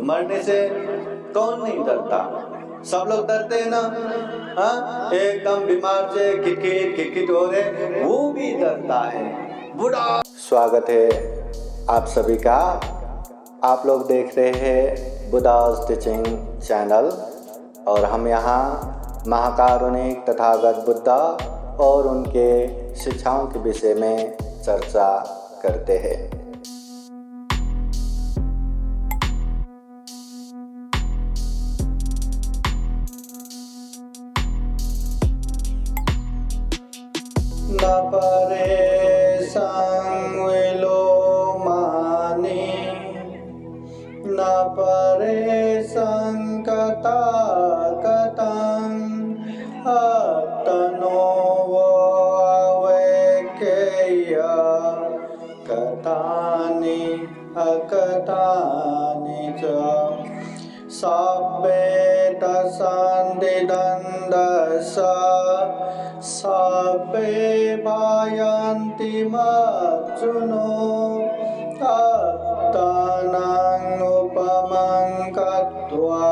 मरने से कौन नहीं डरता? सब लोग डरते हैं ना। हाँ, एकदम बीमार से किटकिट हो रहे, वो भी डरता है। बूढ़ा। स्वागत है आप सभी का। आप लोग देख रहे हैं बुद्धास टीचिंग चैनल और हम यहाँ महाकारुणिक तथागत बुद्धा और उनके शिक्षाओं के विषय में चर्चा करते हैं। न परे संविलो मानी न परे संकता कतं अतनो वो अवेकेय कथानि अकथानि च सब्बे तसन्दिदन्दस सब्बे भायन्ति मच्चुनो अत्तानं उपमं कत्वा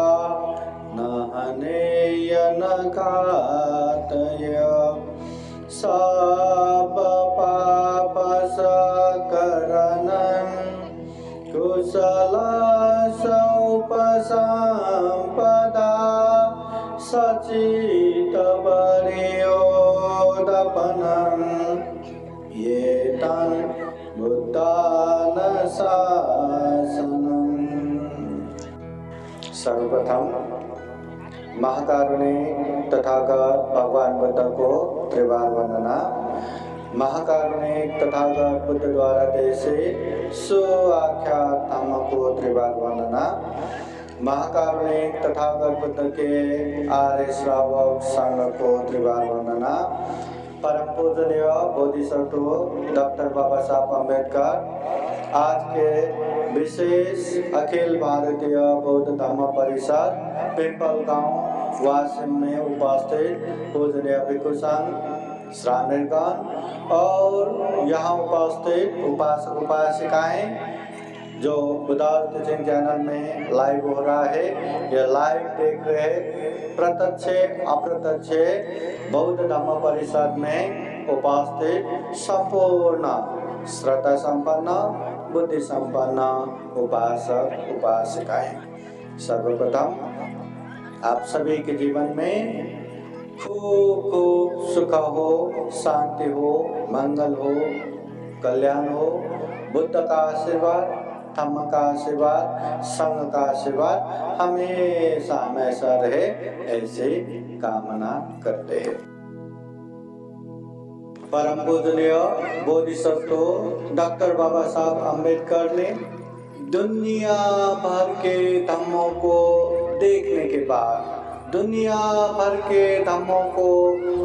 न हनेय न घातय सब पापस करणं कुशल सौपसंपदा सचित वर्योदपनं ये तं बुद्धान शासनम्। सर्वप्रथम महाकारुणिक तथागत भगवान बुद्ध को त्रिवार वंदना। महाकारुणिक तथागत बुद्ध द्वारा देशे सुआख्यात धम्म को त्रिवार वंदना। महाकारुणिक तथागत बुद्ध के आर्य श्रावक संघ को त्रिवार वंदना। परम पूजनीय बोधिसत्व डॉक्टर बाबा साहब अम्बेडकर आज के विशेष अखिल भारतीय बौद्ध धम्म परिषद पिंपल गांव वासिम में उपस्थित पूजनीय भिक्षु संघ श्रावणगण और यहाँ उपस्थित उपासक उपासिकाएं जो बुद्धास टीचिंग चैनल में लाइव हो रहा है, ये लाइव देख रहे प्रत्यक्ष अप्रत्यक्ष बौद्ध धम्म परिषद में उपस्थित संपूर्ण श्रद्धा संपन्न बुद्धि संपन्न उपासक उपासिकाएं, सर्वप्रथम आप सभी के जीवन में खूब खूब सुख हो, शांति हो, मंगल हो, कल्याण हो। बुद्ध का आशीर्वाद, धम्म का आशीर्वाद, संघ का आशीर्वाद हमेशा हमेशा रहे, ऐसे कामना करते हैं। परम पूजनीय बोधिसत्व डॉक्टर बाबा साहब अम्बेडकर ने दुनिया भर के धम्मों को देखने के बाद, दुनिया भर के धम्मों को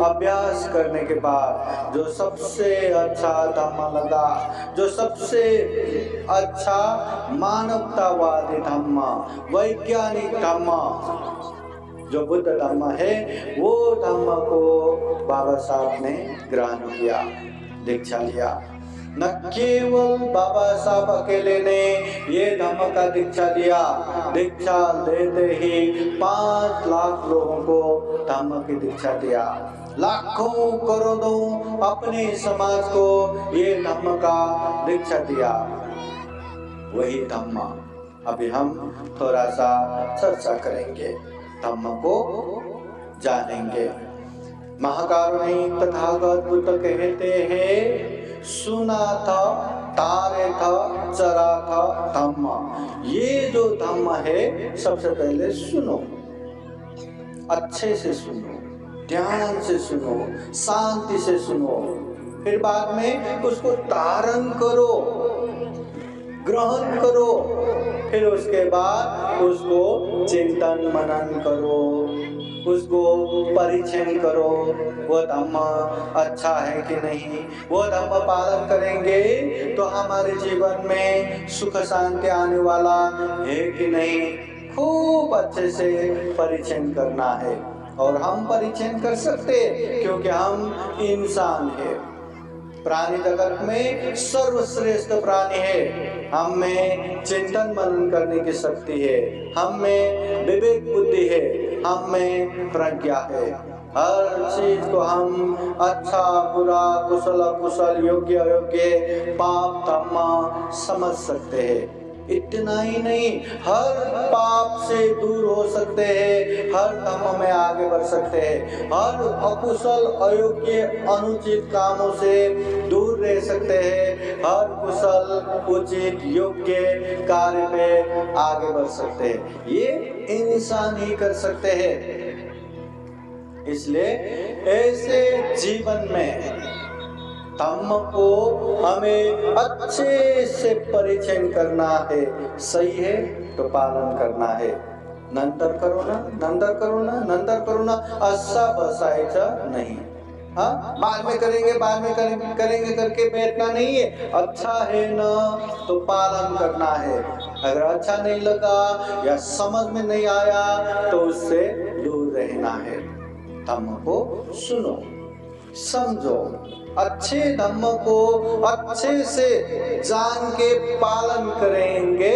अभ्यास करने के बाद जो सबसे अच्छा धम्म लगा, जो सबसे अच्छा मानवतावादी धम्म, वैज्ञानिक धम्म जो बुद्ध धम्म है, वो धम्म को बाबा साहब ने ग्रहण किया, दीक्षा लिया। न केवल बाबा साहब अकेले ने ये धम्म का दीक्षा लिया, दीक्षा लेते ही 5 लाख लोगों को धम्म की दीक्षा दिया। लाखों करोड़ों अपने समाज को ये धम्म का दीक्षा दिया। वही धम्म अभी हम थोड़ा सा चर्चा करेंगे, धम्म को जानेंगे। महाकारुणिक तथागत बुद्ध कहते हैं, सुना था, तारे था, चरा था धम्म। ये जो धम्म है सबसे पहले सुनो, अच्छे से सुनो, ध्यान से सुनो, शांति से सुनो, फिर बाद में उसको धारण करो, ग्रहण करो, फिर उसके बाद उसको चिंतन मनन करो, उसको परीक्षण करो, वो धम्म अच्छा है कि नहीं। वो धम्म पालन करेंगे तो हमारे जीवन में सुख शांति आने वाला है कि नहीं, खूब अच्छे से परीक्षण करना है। और हम परीक्षण कर सकते क्योंकि हम इंसान हैं। प्राणी जगत में सर्वश्रेष्ठ प्राणी है। हम में चिंतन मनन करने की शक्ति है, हम में विवेक बुद्धि है, हम में प्रज्ञा है। हर चीज को हम अच्छा बुरा, कुशल अकुशल, योग्य अयोग्य, पाप धर्म समझ सकते हैं। इतना ही नहीं, हर पाप से दूर हो सकते हैं, हर धर्म में आगे बढ़ सकते हैं, हर अकुशल अयोग्य अनुचित कामों से दूर रह सकते हैं, हर कुशल उचित योग्य कार्य में आगे बढ़ सकते हैं। ये इंसान ही कर सकते हैं। इसलिए ऐसे जीवन में धम्म को हमें अच्छे से परिचय करना है। सही है तो पालन करना है। नंतर करो ना, नंतर करो ना, नंतर करो ना, ऐसा बसायचा नहीं। हाँ, बाद में करेंगे, बाद में करेंगे करके बैठना नहीं है। अच्छा है ना तो पालन करना है। अगर अच्छा नहीं लगा या समझ में नहीं आया तो उससे दूर रहना है। धम्म को सुनो, समझो, अच्छे धम्म को अच्छे से जान के पालन करेंगे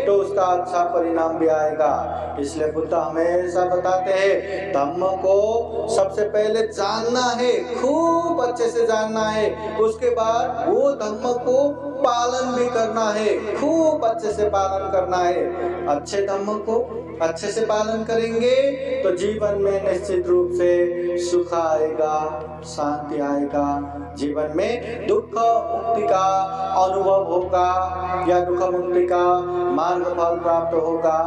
तो उसका अच्छा परिणाम भी आएगा। इसलिए बुद्ध हमेशा बताते हैं धम्म को सबसे पहले जानना है, खूब अच्छे से जानना है, उसके बाद वो धम्म को पालन भी करना है, खूब अच्छे से पालन करना है। अच्छे धम्म को अच्छे से पालन करेंगे तो जीवन में निश्चित रूप से सुख आएगा, शांति आएगा, जीवन में दुख मुक्ति का अनुभव होगा या दुख मुक्ति का मार्ग फल प्राप्त होगा।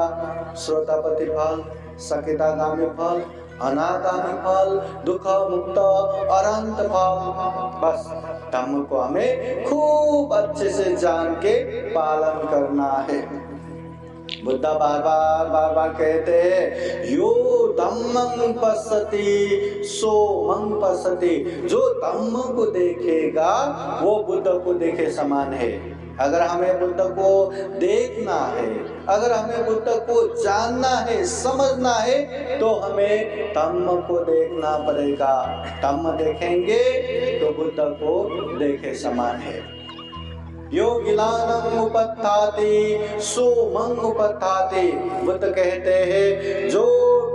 श्रोतापति फल, सकितागामी फल, अनागामी फल, दुख मुक्त अनंत फल। बस धम्म को हमें खूब अच्छे से जान के पालन करना है। बुद्ध बार बार कहते हैं यो धम्मं पश्यति सो मं पश्यति। जो धम्म को देखेगा वो बुद्ध को देखे समान है। अगर हमें बुद्ध को देखना है, अगर हमें बुद्ध को जानना है, समझना है तो हमें धम्म को देखना पड़ेगा। धम्म देखेंगे तो बुद्ध को देखे समान है। यो गिलानम उपत्थाति सो मं उपत्थाति। बुद्ध कहते हैं जो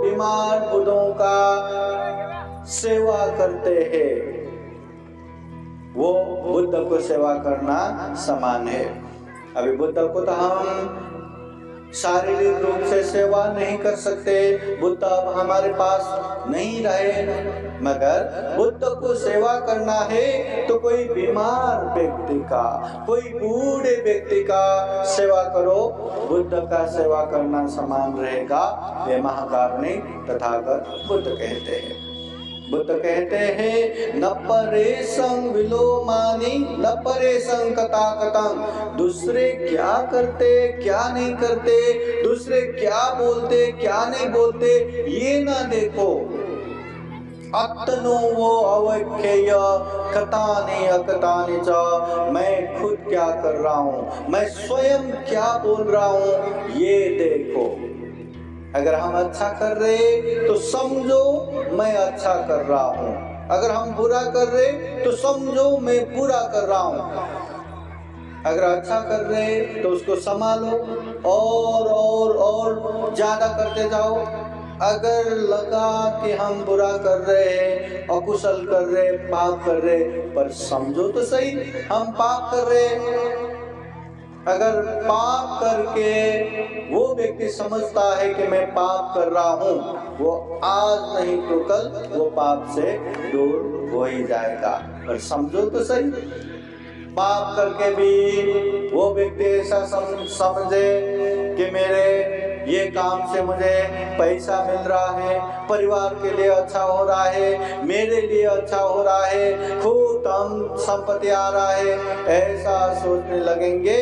बीमार बुद्धों का सेवा करते हैं वो बुद्ध को सेवा करना समान है। अभी बुद्ध को तो हम शारीरिक रूप से सेवा नहीं कर सकते, बुद्ध अब हमारे पास नहीं रहे, मगर बुद्ध को सेवा करना है तो कोई बीमार व्यक्ति का, कोई बूढ़े व्यक्ति का सेवा करो, बुद्ध का सेवा करना समान रहेगा। ये महाकारुणी तथागत बुद्ध कहते हैं। बुद्ध कहते हैं न परेशं विलोमानि न परेशं कथाकथं। दूसरे क्या करते क्या नहीं करते, दूसरे क्या बोलते क्या नहीं बोलते, ये ना देखो। आत्मनो वो अवख्यय कथानि अकथानि च। मैं खुद क्या कर रहा हूँ, मैं स्वयं क्या बोल रहा हूँ, ये देखो। अगर हम अच्छा कर रहे तो समझो मैं अच्छा कर रहा हूँ, अगर हम बुरा कर रहे तो समझो मैं बुरा कर रहा हूँ। अगर अच्छा कर रहे तो उसको संभालो और ज्यादा करते जाओ। अगर लगा कि हम बुरा कर रहे हैं, अकुशल कर रहे, पाप कर रहे, पर समझो तो सही हम पाप कर रहे हैं। अगर पाप करके वो व्यक्ति समझता है कि मैं पाप कर रहा हूँ, वो आज नहीं तो कल वो पाप से दूर हो ही जाएगा। पर समझो तो सही, पाप करके भी वो व्यक्ति ऐसा समझे कि मेरे ये काम से मुझे पैसा मिल रहा है, परिवार के लिए अच्छा हो रहा है, मेरे लिए अच्छा हो रहा है, खूब धन संपत्ति आ रहा है, ऐसा सोचने लगेंगे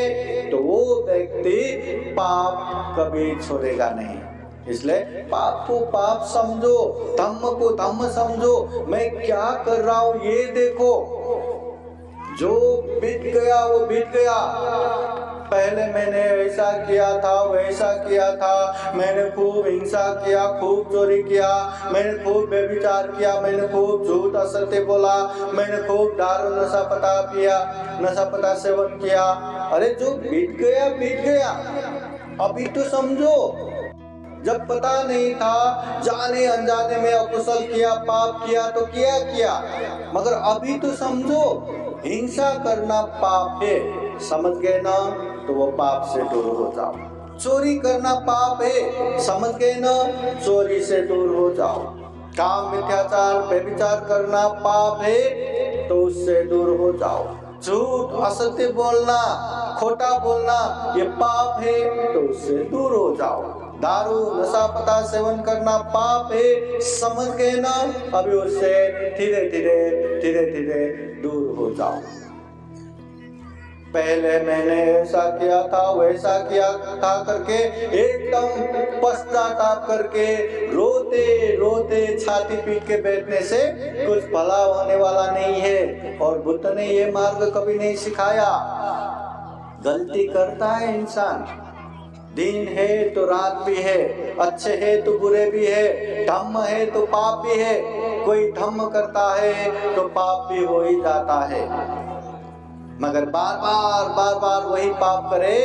तो वो व्यक्ति पाप कभी छोड़ेगा नहीं। इसलिए पाप को पाप समझो, धम्म को धम्म समझो। मैं क्या कर रहा हूँ ये देखो। जो बीत गया वो बीत गया, पहले मैंने ऐसा किया था, वैसा किया था, मैंने खूब हिंसा किया, खूब चोरी किया, मैंने खूब व्यभिचार किया, मैंने खूब झूठ असत्य बोला, मैंने खूब दारू नशा पता सेवन किया। अरे जो बीत गया बीत गया, अभी तो समझो। जब पता नहीं था, जाने अनजाने में अकुशल किया, पाप किया तो किया, मगर अभी तो समझो हिंसा करना पाप है, समझ गए ना, तो वो पाप से दूर हो जाओ। चोरी करना पाप है, समझ गए ना, चोरी से दूर हो जाओ। काम मिथ्याचार व्यभिचार करना पाप है, तो उससे दूर हो जाओ। झूठ असत्य बोलना, खोटा बोलना ये पाप है, तो उससे दूर हो जाओ। दारू नशा पता सेवन करना पाप है, समझ गए ना, अभी उससे धीरे धीरे दूर हो जाओ। पहले मैंने ऐसा किया था, वैसा किया था करके एकदम पश्चाताप करके रोते रोते छाती पीट के बैठने से कुछ भला होने वाला नहीं है। और बुद्ध ने ये मार्ग कभी नहीं सिखाया। गलती करता है इंसान, दिन है तो रात भी है, अच्छे है तो बुरे भी है, धम्म है तो पाप भी है। कोई धम्म करता है तो पाप भी हो ही जाता है, मगर बार बार वही पाप करे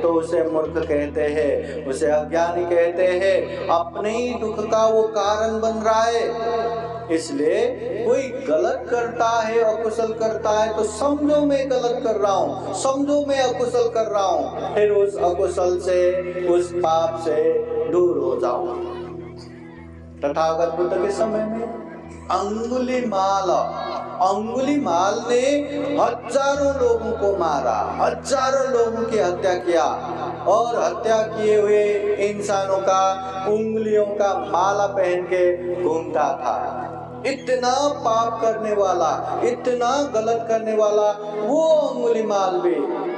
तो उसे मूर्ख कहते हैं, उसे अज्ञानी कहते हैं, अपने ही दुख का वो कारण बन रहा है। इसलिए कोई गलत करता है, अकुशल करता है तो समझो मैं गलत कर रहा हूँ, समझो मैं अकुशल कर रहा हूँ, फिर उस अकुशल से, उस पाप से दूर हो जाओ। तथागत बुद्ध के समय में अंगुलीमाल ने हजारों लोगों को मारा, हजारों लोगों की हत्या किया, और हत्या किए हुए इंसानों का उंगलियों का माला पहन के घूमता था। इतना पाप करने वाला, इतना गलत करने वाला वो अंगुलीमाल भी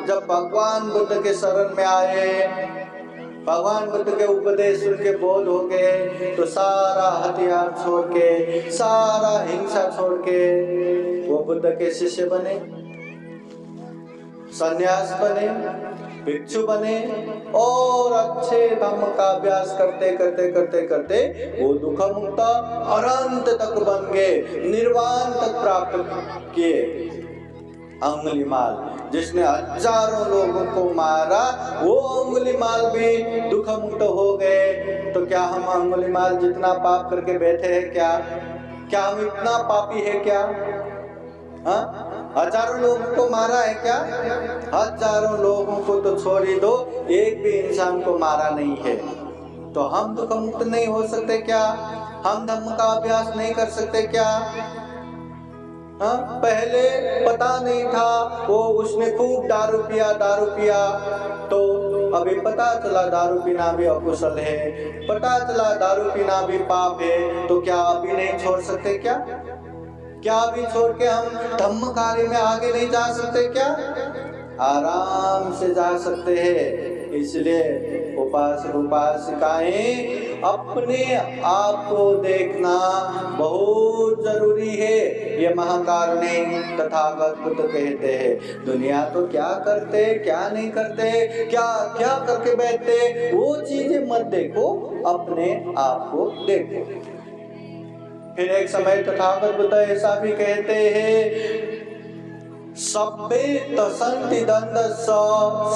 जब भगवान बुद्ध के शरण में आए, भगवान बुद्ध के उपदेश सुन के बोध हो गए, तो सारा हथियार छोड़ के, सारा हिंसा छोड़ के वो बुद्ध के शिष्य बने, सन्यास बने, भिक्षु बने, और अच्छे धम्म का अभ्यास करते वो दुख मुक्त अनंत तक बन गए, निर्वाण तक प्राप्त किए। अंगुलीमाल जिसने हजारों लोगों को मारा, वो अंगुलीमाल भी दुख मुक्त हो गए। तो क्या हम अंगुलीमाल जितना पाप करके बैठे हैं, क्या हम इतना पापी है क्या? हजारों लोगों को मारा है क्या? हजारों लोगों को तो छोड़ ही दो, एक भी इंसान को मारा नहीं है। तो हम दुख मुक्त नहीं हो सकते क्या? हम धम्म का अभ्यास नहीं कर सकते क्या? पहले पता नहीं था, वो उसने खूब दारू पिया, तो अभी पता चला दारू पीना भी अकुशल है, पता चला दारू पीना भी पाप है, तो क्या अभी नहीं छोड़ सकते क्या? क्या अभी छोड़ के हम धम्म कार्य में आगे नहीं जा सकते क्या? आराम से जा सकते हैं। इसलिए उपासक उपासिकाएं अपने आप को देखना बहुत जरूरी है। ये महाकारुणी तथागत बुद्ध कहते हैं, दुनिया तो क्या करते क्या नहीं करते, क्या क्या करके बैठते, वो चीजें मत देखो, अपने आप को देखो। फिर एक समय तथागत बुद्ध ऐसा भी कहते हैं, सब्बे तसंति दंडस्स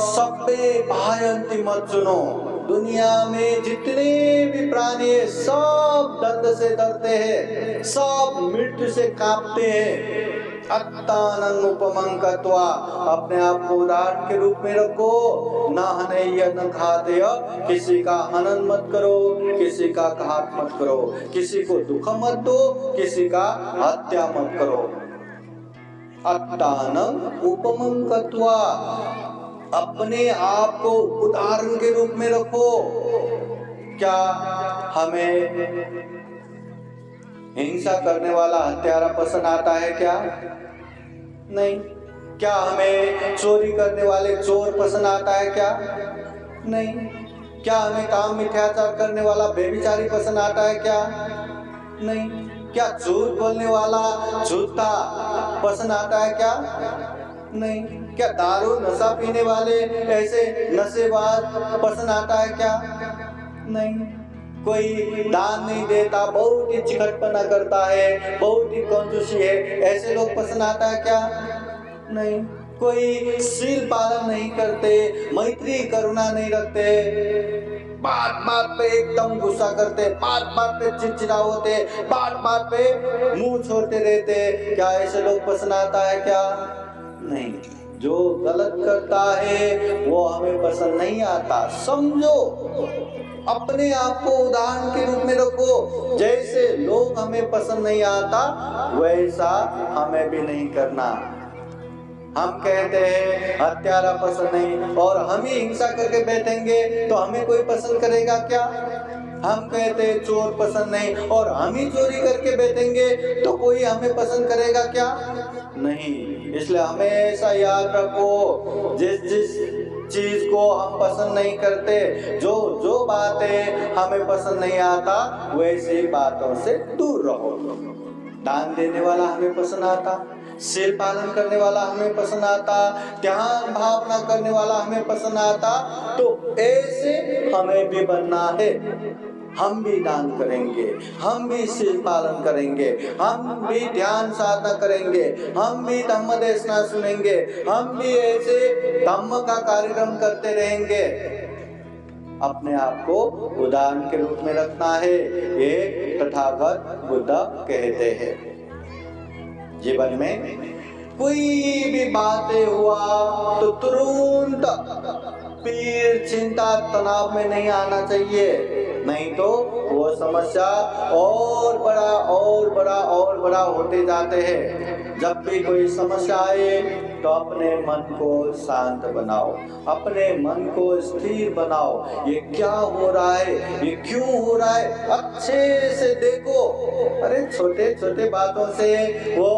सब्बे भायन्ति मज्जुनो। दुनिया में जितने भी प्राणी है सब दंड से डरते हैं, सब मृत्यु से कांपते हैं। अत्तानं उपमं कृत्वा, अपने आप को उदाहरण के रूप में रखो। न हनय्य न घातय, किसी का हनन मत करो, किसी का घात मत करो, किसी को दुख मत दो, किसी का हत्या मत करो। अत्तानं उपमं कृत्वा, अपने आप को उदाहरण के रूप में रखो। क्या हमें हिंसा करने वाला हत्यारा पसंद आता है क्या? नहीं। क्या हमें चोरी करने वाले चोर पसंद आता है क्या? नहीं। क्या हमें काम मिथ्याचार करने वाला व्यभिचारी पसंद आता है क्या? नहीं। क्या झूठ बोलने वाला झूठा पसंद आता है क्या? नहीं। क्या दारू नशा पीने वाले ऐसे नशेबाज पसंद आता है क्या? नहीं। कोई दान नहीं देता, बहुत ही चिकटपना करता है, बहुत ही कंजूसी है, ऐसे लोग पसंद आता है क्या? नहीं। कोई शील पालन नहीं करते, मैत्री करुणा नहीं रखते, बात बात पे एकदम गुस्सा करते, बात बात पे चिड़चिड़ा होते, बात बात पे मुंह छोड़ते रहते, क्या ऐसे लोग पसंद आता है क्या? नहीं। जो गलत करता है वो हमें पसंद नहीं आता। समझो, अपने आप को उदाहरण के रूप में रखो, जैसे लोग हमें पसंद नहीं आता वैसा हमें भी नहीं करना। हम कहते हैं हत्यारा पसंद नहीं और हम ही हिंसा करके बैठेंगे तो हमें कोई पसंद करेगा क्या? हम कहते हैं चोर पसंद नहीं और हम ही चोरी करके बैठेंगे तो कोई हमें पसंद करेगा क्या? नहीं। इसलिए हमेशा याद रखो, जिस जिस चीज को हम पसंद नहीं करते, जो जो बातें हमें पसंद नहीं आता, वैसी बातों से दूर रहो। दान देने वाला हमें पसंद आता, शील पालन करने वाला हमें पसंद आता, ध्यान भावना करने वाला हमें पसंद आता, तो ऐसे हमें भी बनना है। हम भी दान करेंगे, हम भी शील पालन करेंगे, हम भी ध्यान साधना करेंगे, हम भी धम्म देशना सुनेंगे, हम भी ऐसे धम्म का कार्यक्रम करते रहेंगे। अपने आप को उदाहरण के रूप में रखना है, ये तथागत बुद्ध कहते हैं। जीवन में कोई भी बातें हुआ तो तुरंत पीर चिंता तनाव में नहीं आना चाहिए, नहीं तो वो समस्या और बड़ा और बड़ा और बड़ा होते जाते हैं। जब भी कोई समस्या आए तो अपने मन को शांत बनाओ, अपने मन को स्थिर बनाओ। ये क्या हो रहा है, ये क्यों हो रहा है, अच्छे से देखो। अरे छोटे छोटे बातों से वो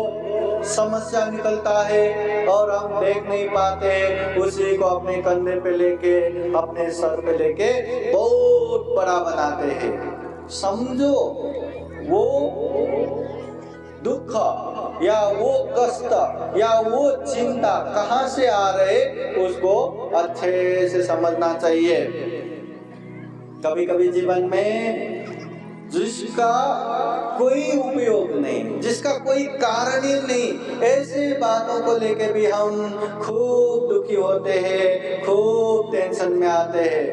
समस्या निकलता है और हम देख नहीं पाते, उसी को अपने कंधे पे लेके, अपने सर पे लेके बहुत बड़ा बनाते हैं। समझो, वो दुख या वो कष्ट या वो चिंता कहाँ से आ रहे, उसको अच्छे से समझना चाहिए। कभी कभी जीवन में जिसका कोई उपयोग नहीं, जिसका कोई कारण ही नहीं, ऐसे बातों को लेके भी हम खूब दुखी होते हैं, खूब टेंशन में आते हैं,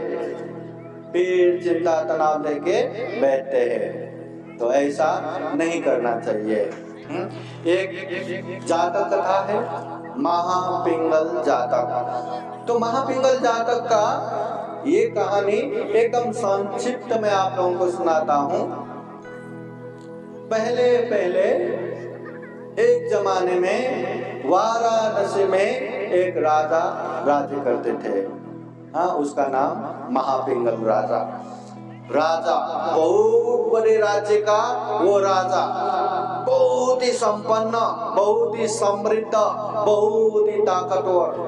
फिर चिंता तनाव लेके बैठते हैं। तो ऐसा नहीं करना चाहिए। एक जातक कथा है, महापिंगल जातक। तो महापिंगल जातक का ये कहानी एकदम संक्षिप्त में आप लोगों को सुनाता हूँ। पहले पहले एक जमाने में वाराणसी में एक राजा राज्य करते थे। हाँ, उसका नाम महापिंगल राजा। राजा बहुत बड़े राज्य का वो राजा, बहुत ही संपन्न, बहुत ही समृद्ध, बहुत ही ताकतवर।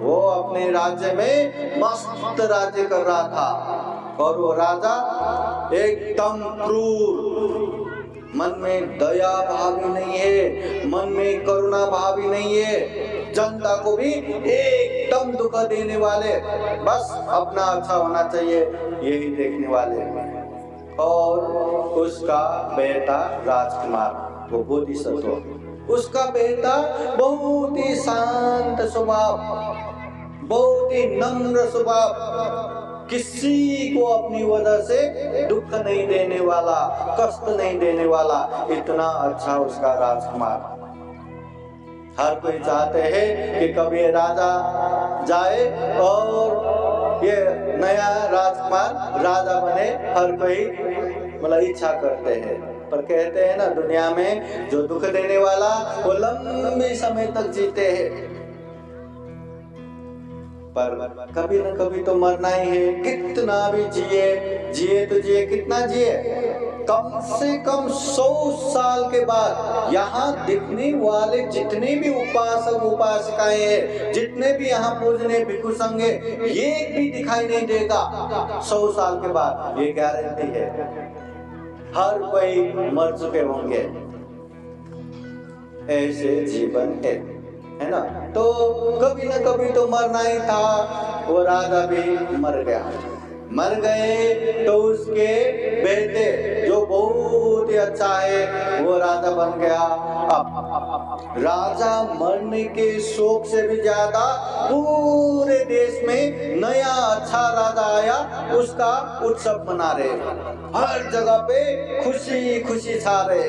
वो अपने राज्य में मस्त राज्य कर रहा था और वो राजा एकदम क्रूर, मन में दया भाव ही नहीं है, मन में करुणा भाव ही नहीं है, जनता को भी एकदम दुख देने वाले, बस अपना अच्छा होना चाहिए यही देखने वाले। और उसका बेटा राजकुमार, वो बोधिसत्व, उसका बेटा बहुत ही शांत स्वभाव, बहुत ही नम्र स्वभाव, किसी को अपनी वजह से दुख नहीं देने वाला, कष्ट नहीं देने वाला, इतना अच्छा उसका राजकुमार। हर कोई चाहते हैं कि कभी राजा जाए और ये नया राजकुमार राजा बने, हर कोई मतलब इच्छा करते हैं। पर कहते हैं ना, दुनिया में जो दुख देने वाला वो लंबे समय तक जीते हैं, पर कभी न कभी तो मरना ही है। कितना भी जिए तो जिए, कितना जिए, कम से कम 100 साल के बाद यहाँ दिखने वाले जितने भी उपासक उपासिकाएं हैं, जितने भी यहाँ पूजने भिक्षु संघ है, ये भी दिखाई नहीं देगा 100 साल के बाद, ये गारंटी है। हर कोई मर चुके होंगे। ऐसे जीवन है। है ना। तो कभी न कभी तो मरना ही था। वो राजा भी मर गया। मर गए तो उसके बेटे जो बहुत ही अच्छा है वो राजा बन गया। अब राजा मरने के शोक से भी ज्यादा पूरे देश में नया अच्छा राजा आया, उसका उत्सव मना रहे। हर जगह पे खुशी खुशी छा रहे,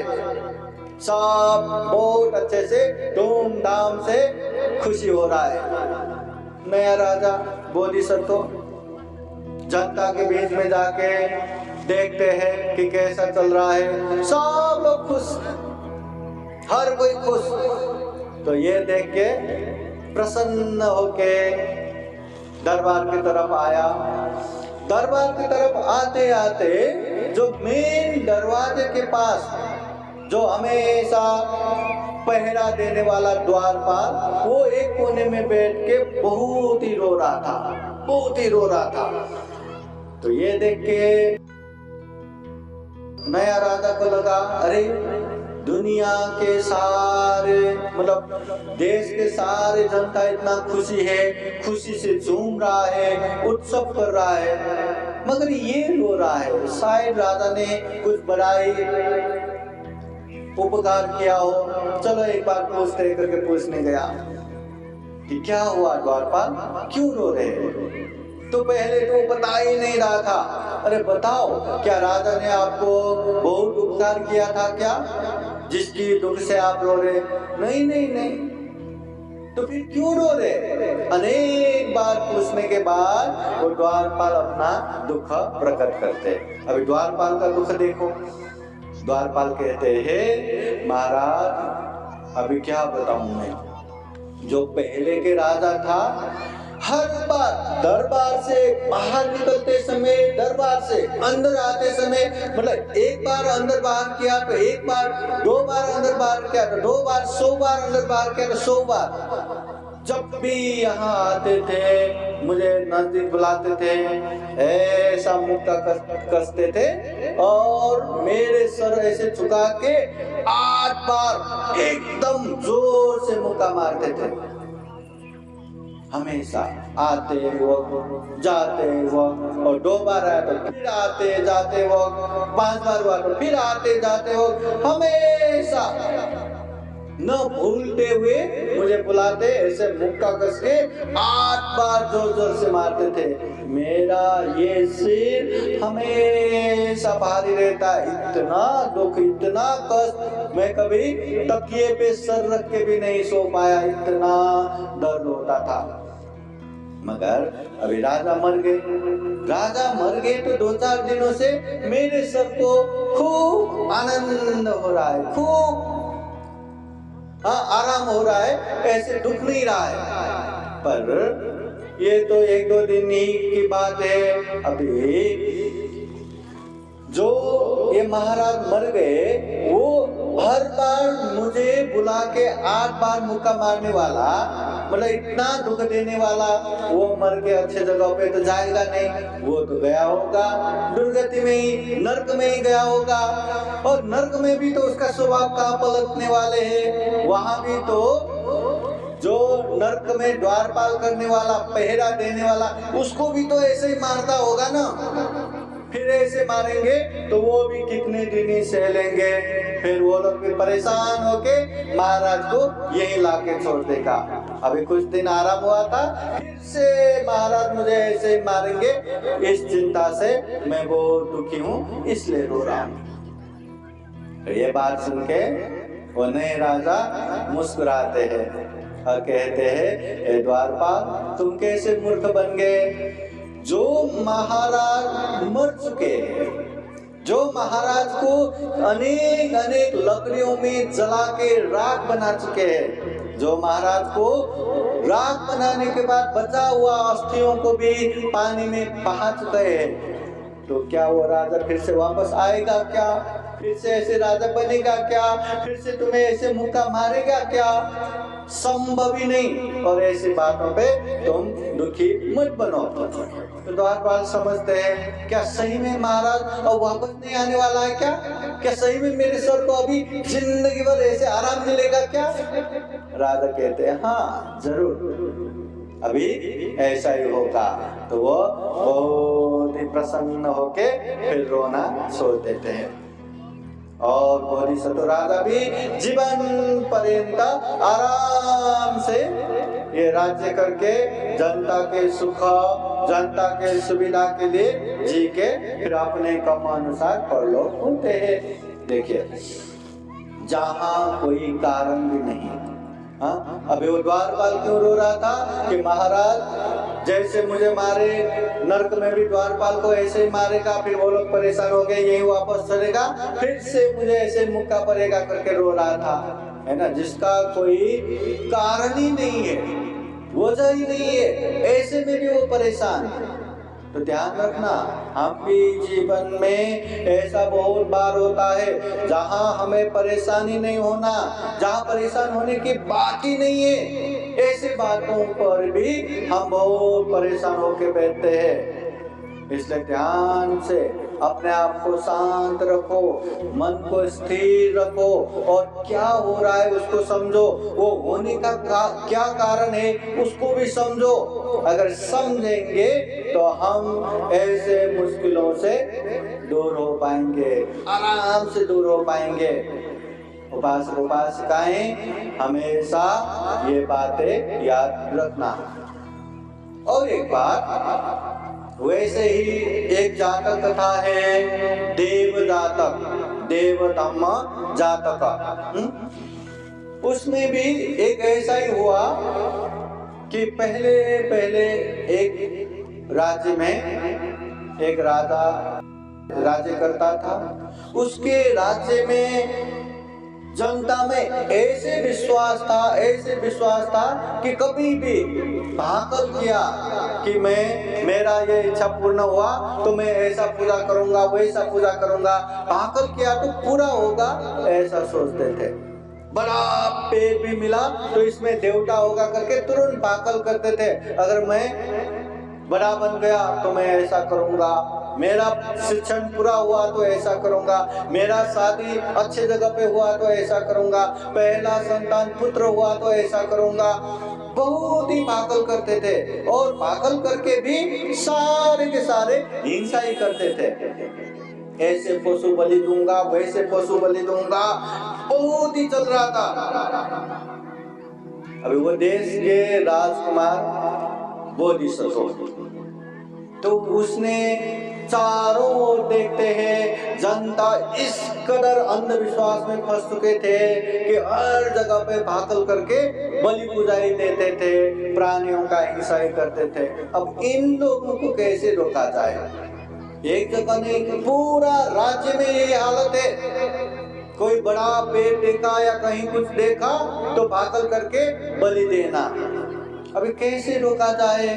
सब बहुत अच्छे से धूमधाम से खुशी हो रहा है। नया राजा बोधिसत्व जनता के बीच में जाके देखते हैं कि कैसा चल रहा है, सब लोग खुश, हर कोई खुश। तो ये देख के प्रसन्न होके दरबार की तरफ आया। दरबार की तरफ आते आते जो मेन दरवाजे के पास जो हमेशा पहरा देने वाला द्वारपाल, वो एक कोने में बैठ के बहुत ही रो रहा था, बहुत ही रो रहा था। तो ये देख के नया राजा को लगा, अरे दुनिया के सारे मतलब देश के सारे जनता इतना खुशी है, खुशी से झूम रहा है, उत्सव कर रहा है, मगर ये रो रहा है। शायद राजा ने कुछ बड़ा ही उपकार किया हो। चलो एक बार पूछते करके पूछने गया कि क्या हुआ द्वारपाल, क्यों रो रहे? तो पहले तो बता ही नहीं रहा था। अरे बताओ, क्या राजा ने आपको बहुत उपकार किया था क्या, जिसकी दुख से आप रो रहे? नहीं नहीं नहीं। तो फिर क्यों रो रहे? अनेक बार पूछने के बाद वो द्वारपाल अपना दुख प्रकट करते। अभी द्वारपाल का दुख देखो। द्वारपाल कहते हैं, महाराज अभी क्या बताऊं मैं, जो पहले के राजा था हर बार दरबार से बाहर निकलते समय, दरबार से अंदर आते समय, मतलब एक बार अंदर बाहर किया तो एक बार, दो बार अंदर बाहर किया तो दो बार, 100 बार अंदर बाहर किया तो 100 बार। जब भी यहाँ आते थे मुझे नजदीक बुलाते थे, ऐसा मुक्का कसते थे और मेरे सर ऐसे झुका के 8 बार एकदम जोर से मुक्का मारते थे। हमेशा आते वक्त, जाते वक्त, और 2 बार आया तो फिर आते जाते वक्त, 5 बार हुआ तो फिर आते जाते वक्त, हमेशा न भूलते हुए मुझे बुलाते, ऐसे मुक्का कस के 8 बार जोर जोर से मारते थे। मेरा ये सिर हमेशा भारी रहता, इतना दुख, इतना कष्ट, मैं कभी तकिए पे सर रख के भी नहीं सो पाया, इतना दर्द होता था। मगर अभी राजा मर गए। राजा मर गए तो 2-4 दिनों से मेरे सर को खूब आनंद हो रहा है, खूब आराम हो रहा है, ऐसे दुख नहीं रहा है। पर ये तो 1-2 दिन ही की बात है। अभी जो ये महाराज मर गए, वो हर बार मुझे बुला के 8 बार मुक्का मारने वाला, मतलब इतना दुख देने वाला, वो मर के अच्छे जगह पे तो जाएगा नहीं, वो तो गया होगा दुर्गति में ही, नर्क में ही गया होगा। और नर्क में भी तो उसका स्वभाव कहाँ पलटने वाले हैं, वहां भी तो जो नर्क में द्वारपाल करने वाला, पहरा देने वाला, उसको भी तो ऐसे ही मारता होगा ना। फिर ऐसे मारेंगे तो वो भी कितने दिन ही सह लेंगे, फिर वो लोग भी परेशान होके महाराज को यही लाके छोड़ देगा। अभी कुछ दिन आराम हुआ था, फिर से महाराज मुझे ऐसे ही मारेंगे, इस चिंता से मैं बहुत दुखी हूँ, इसलिए रो रहा हूँ। ये बात सुन के वो नए राजा मुस्कुराते हैं और कहते हैं, द्वारपाल तुम कैसे मूर्ख बन गए? जो महाराज मर चुके हैं, जो महाराज को अनेक अनेक लकड़ियों में जला के राख बना चुके हैं, जो महाराज को राख बनाने के बाद बचा हुआ अस्थियों को भी पानी में बहा चुके हैं, तो क्या वो राजा फिर से वापस आएगा क्या? फिर से ऐसे राजा बनेगा क्या? फिर से तुम्हें ऐसे मुक्का मारेगा क्या? संभव ही नहीं। और ऐसी बातों पे तुम दुखी मत बनो। तो तो द्वारपाल समझते हैं क्या सही में महाराज अब वापस नहीं आने वाला है क्या? क्या सही में मेरे सर को अभी जिंदगी भर ऐसे आराम मिलेगा क्या? राजा कहते हैं हाँ जरूर अभी ऐसा ही होगा। तो वो बहुत ही प्रसन्न होके फिर रोना छोड़ देते हैं। और बोधिसत्व राजा भी जीवन पर्यंत आराम से ये राज्य करके जनता के सुख जनता के सुविधा के लिए जी के फिर अपने कर्म अनुसार परलोक होते हैं। देखिए जहाँ कोई कारण भी नहीं। हाँ अभी वो द्वारपाल क्यों रो रहा था कि महाराज जैसे मुझे मारे नरक में भी द्वारपाल को ऐसे ही मारेगा, फिर वो लोग परेशान हो गए यही वापस चलेगा, फिर से मुझे ऐसे मुक्का पड़ेगा करके रो रहा था, है ना, जिसका कोई कारण ही नहीं है, वजह ही नहीं है, ऐसे में भी वो परेशान। तो ध्यान रखना हम भी जीवन में ऐसा बहुत बार होता है जहाँ हमें परेशानी नहीं होना, जहाँ परेशान होने की बात ही नहीं है, ऐसे बातों पर भी हम बहुत परेशान होके बैठते हैं। इसलिए ध्यान से अपने आप को शांत रखो, मन को स्थिर रखो और क्या हो रहा है उसको समझो, वो होने का क्या कारण है उसको भी समझो। अगर समझेंगे तो हम ऐसे मुश्किलों से दूर हो पाएंगे, आराम से दूर हो पाएंगे। उपासक उपासिकाएं हमेशा ये बातें याद रखना। और एक बात वैसे ही एक जातक कथा है, देव जातक, देवतम जातक। उसमें भी एक ऐसा ही हुआ कि पहले एक राज्य में एक राजा राज्य करता था। उसके राज्य में जनता में ऐसे विश्वास था कि कभी भी भाकल किया कि मेरा ये इच्छा पूर्ण हुआ तो मैं ऐसा पूजा करूंगा वैसा पूजा करूंगा, भाकल किया तो पूरा होगा, ऐसा सोचते थे। बड़ा पेड़ भी मिला तो इसमें देवता होगा करके तुरंत भाकल करते थे, अगर मैं बड़ा बन गया तो मैं ऐसा करूंगा, मेरा शिक्षण पूरा हुआ तो ऐसा करूंगा, मेरा शादी अच्छे जगह पे हुआ तो ऐसा करूंगा, पहला संतान पुत्र हुआ तो ऐसा करूंगा। बहुत ही भाकल करते थे और भाकल करके भी सारे के सारे हिंसा ही करते थे। ऐसे पशु बलि दूंगा वैसे पशु बलि दूंगा, बहुत ही चल रहा था। अभी वो देश के राजकुमार बोधिसत्व, तो उसने चारों ओर देखते हैं जनता इस कदर अंधविश्वास में फंस चुके थे कि हर जगह पे भाकल करके बलि पूजाई देते थे, प्राणियों का हिंसा ही करते थे। अब इन लोगों को कैसे रोका जाए? एक जगह नहीं, पूरा राज्य में यही हालत है। कोई बड़ा पेड़ देखा या कहीं कुछ देखा तो भाकल करके बलि देना। अभी कैसे रोका जाए?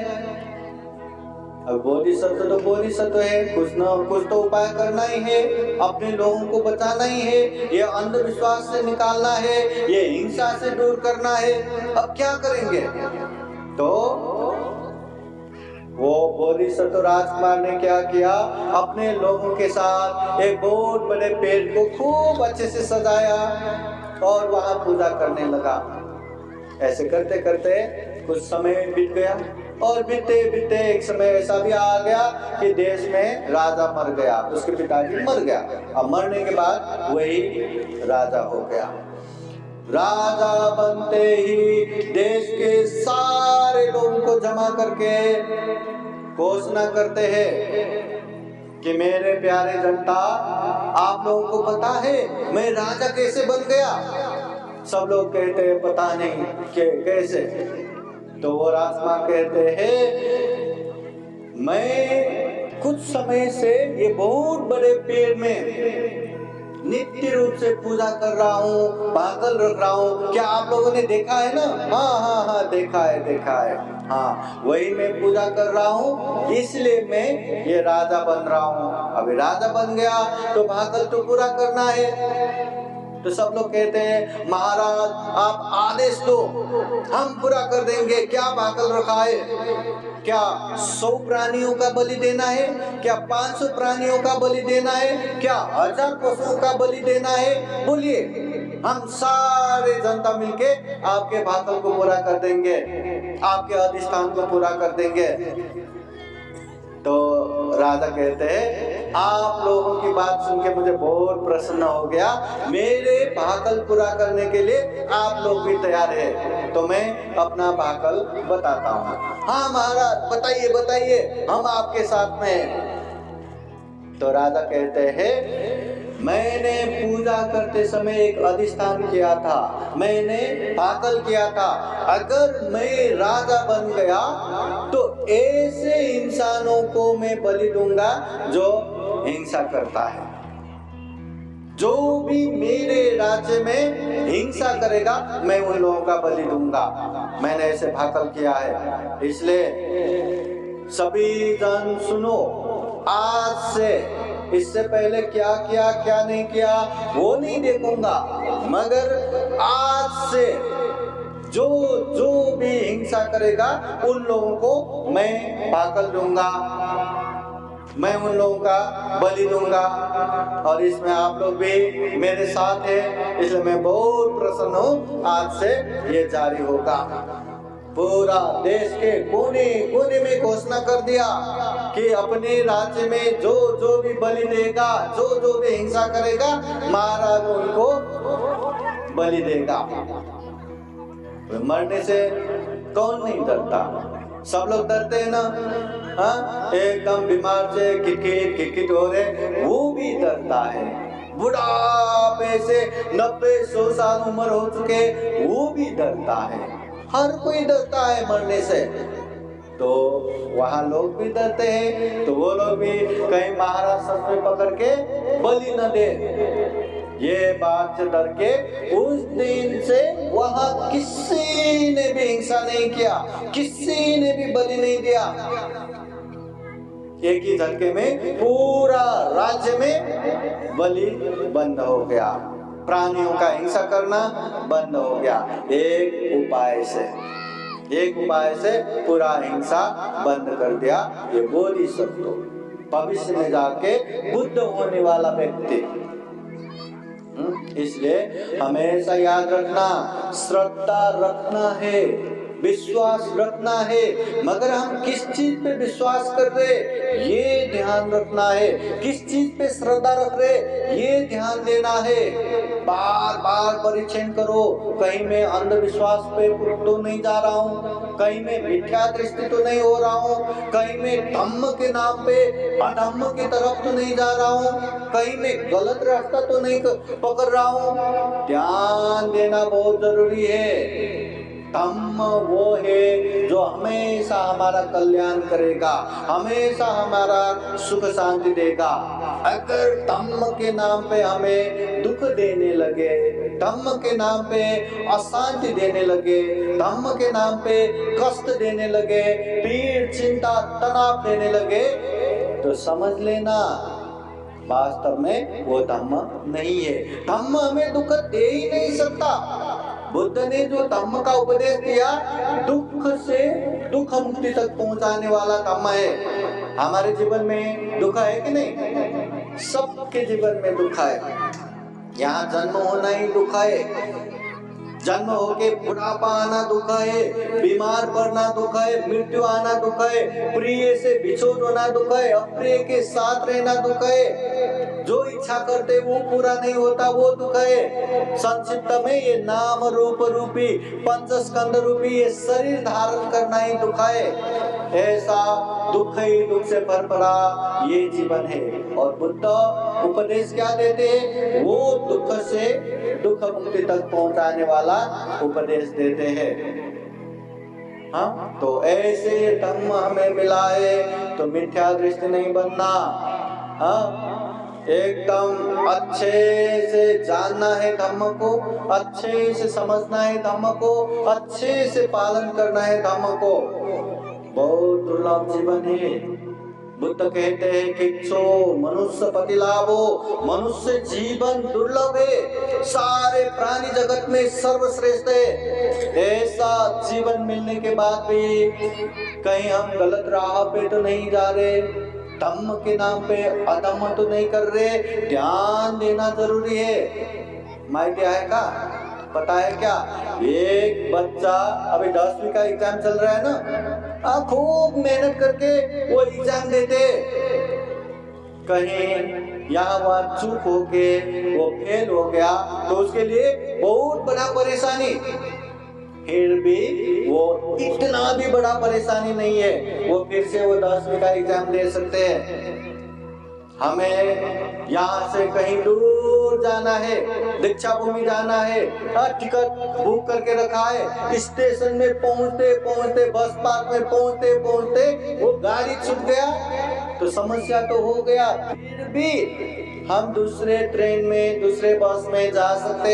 अब बोधिसत्व तो बोधिसत्व है, कुछ न कुछ तो उपाय करना ही है, अपने लोगों को बचाना ही है, ये अंधविश्वास से निकालना है, ये हिंसा से दूर करना है। अब क्या करेंगे? तो वो बोधिसत्व राजकुमार ने क्या किया, अपने लोगों के साथ एक बहुत बड़े पेड़ को खूब अच्छे से सजाया और वहां पूजा करने लगा। ऐसे करते करते कुछ समय बीत गया और बीते बीते एक समय ऐसा भी आ गया कि देश में राजा मर गया, उसके पिताजी मर गया। अब मरने के बाद वही राजा हो गया। राजा बनते ही देश के सारे लोगों को जमा करके घोषणा करते हैं कि मेरे प्यारे जनता, आप लोगों को पता है मैं राजा कैसे बन गया? सब लोग कहते हैं पता नहीं कैसे। तो वो राजकुमार कहते हैं मैं कुछ समय से ये बहुत बड़े पेड़ में नित्य रूप से पूजा कर रहा हूँ, भाकल रख रहा हूँ। क्या आप लोगों ने देखा है ना? हाँ देखा है। हाँ वही मैं पूजा कर रहा हूँ, इसलिए मैं ये राजा बन रहा हूँ। अभी राजा बन गया तो भाकल तो पूरा करना है। तो सब लोग कहते हैं महाराज आप आदेश दो, हम पूरा कर देंगे। क्या भाकल रखा है? क्या 100 प्राणियों का बलि देना है? क्या 500 प्राणियों का बलि देना है? क्या 1000 पशुओं का बलि देना है? बोलिए, हम सारे जनता मिलके आपके भाकल को पूरा कर देंगे, आपके अधिष्ठान को पूरा कर देंगे। तो राजा कहते हैं आप लोगों की बात सुन के मुझे बहुत प्रसन्न हो गया, मेरे भाकल पूरा करने के लिए आप लोग भी तैयार है, तो मैं अपना भाकल बताता हूँ। हाँ महाराज बताइए बताइए, हम आपके साथ में हैं। तो राजा कहते हैं मैंने पूजा करते समय एक अधिष्ठान किया था, मैंने भाकल किया था, अगर मैं राजा बन गया तो ऐसे इंसानों को मैं बलि दूंगा जो हिंसा करता है। जो भी मेरे राज्य में हिंसा करेगा मैं उन लोगों का बलि दूंगा। मैंने ऐसे भाकल किया है, इसलिए सभी जन सुनो, आज से इससे पहले क्या किया क्या नहीं किया वो नहीं देखूंगा, मगर आज से जो जो भी हिंसा करेगा उन लोगों को मैं भाकल दूंगा, मैं उन लोगों का बलि दूंगा। और इसमें आप लोग भी मेरे साथ हैं, इसलिए मैं बहुत प्रसन्न हूँ। आज से ये जारी होगा। पूरा देश के कोने कोने में घोषणा कर दिया कि अपने राज्य में जो जो भी बलि देगा, जो जो भी हिंसा करेगा, महाराज उनको बलि देगा। मरने से कौन नहीं डरता? सब लोग डरते हैं ना। हाँ, एकदम बीमार से किटकिट हो रहे, वो भी डरता है। बुढ़ापे से 90-100 साल उम्र हो चुके, वो भी डरता है। हर कोई डरता है मरने से। तो वहाँ लोग भी डरते हैं, तो वो लोग भी कहीं महाराज सच में पकड़ के बलि न दे, ये बात से डर के उस दिन से वहाँ किसी ने भी हिंसा नहीं किया, किसी ने भी बलि नहीं दिया। एक ही झटके में पूरा राज्य में बलि बंद हो गया, प्राणियों का हिंसा करना बंद हो गया। एक उपाय से पूरा हिंसा बंद कर दिया ये बोधिसत्व, भविष्य में जाके बुद्ध होने वाला व्यक्ति। इसलिए हमेशा याद रखना, श्रद्धा रखना है, विश्वास रखना है, मगर हम किस चीज पे विश्वास कर रहे ये ध्यान रखना है, किस चीज पे श्रद्धा रख रहे ये ध्यान देना है। बार बार परीक्षण करो, कहीं मैं अंधविश्वास पे तो नहीं जा रहा हूँ, कहीं मैं मिथ्या दृष्टि तो नहीं हो रहा हूँ, कहीं मैं धम्म के नाम पे अधम्म की तरफ तो नहीं जा रहा हूँ, कहीं मैं गलत रास्ता तो नहीं पकड़ रहा हूँ। ध्यान देना बहुत जरूरी है। धम्म वो है जो हमेशा हमारा कल्याण करेगा, हमेशा हमारा सुख शांति देगा। अगर धम्म के नाम पे हमें दुख देने लगे, धम्म के नाम पे अशांति देने लगे, धम्म के नाम पे कष्ट देने लगे, पीड़ चिंता तनाव देने लगे, तो समझ लेना वास्तव में वो धम्म नहीं है। धम्म हमें दुख दे ही नहीं सकता। बुद्ध ने जो धम्म का उपदेश दिया, दुख से दुख मुक्ति तक पहुंचाने वाला धम्म है। हमारे जीवन में दुख है कि नहीं? सबके जीवन में दुख है। यहाँ जन्म होना ही दुख है, जन्म होके बुढ़ापा आना दुख है, बीमार पड़ना दुख है, मृत्यु आना दुख है, प्रिय से बिछोड़ होना दुख है, अप्रिय के साथ रहना दुख है, जो इच्छा करते वो पूरा नहीं होता वो दुख है। संक्षिप्त में ये नाम रूप रूपी पंचस्कंद रूपी ये शरीर धारण करना ही दुख है। ऐसा दुख ही दुख से भर पड़ा ये जीवन है। और बुद्ध उपदेश क्या देते हैं? वो दुख से दुख मुक्ति तक पहुंचाने वाला उपदेश देते हैं। हाँ, तो ऐसे धम्म हमें मिला है तो मिथ्या दृष्टि नहीं बनना। हाँ, एकदम अच्छे से जानना है धम्म को, अच्छे से समझना है धम्म को, अच्छे से पालन करना है धम्म को। बहुत दुर्लभ जीवन है। बुद्ध कहते हैं किच्छो मनुष्य पति लाभो, मनुष्य जीवन दुर्लभ है, सारे प्राणी जगत में सर्वश्रेष्ठ है। ऐसा जीवन मिलने के बाद भी कहीं हम गलत राह पे तो नहीं जा रहे, धम्म के नाम पे अधम्म तो नहीं कर रहे, ध्यान देना जरूरी है। माइडिया है का पता है क्या? एक बच्चा अभी 10वीं का एग्जाम चल रहा है ना, खूब मेहनत करके वो एग्जाम देते, कहीं यहाँ वहाँ चूक होके वो फेल हो गया तो उसके लिए बहुत बड़ा परेशानी। फिर भी वो इतना भी बड़ा परेशानी नहीं है, वो फिर से वो 10वीं का एग्जाम दे सकते हैं। हमें यहाँ से कहीं दूर जाना है, दीक्षा भूमि जाना है, टिकट बुक करके रखा है, स्टेशन में पहुँचते पहुँचते बस पार्क में पहुँचते पहुँचते वो गाड़ी छूट गया तो समस्या तो हो गया। फिर भी हम दूसरे ट्रेन में दूसरे बस में जा सकते।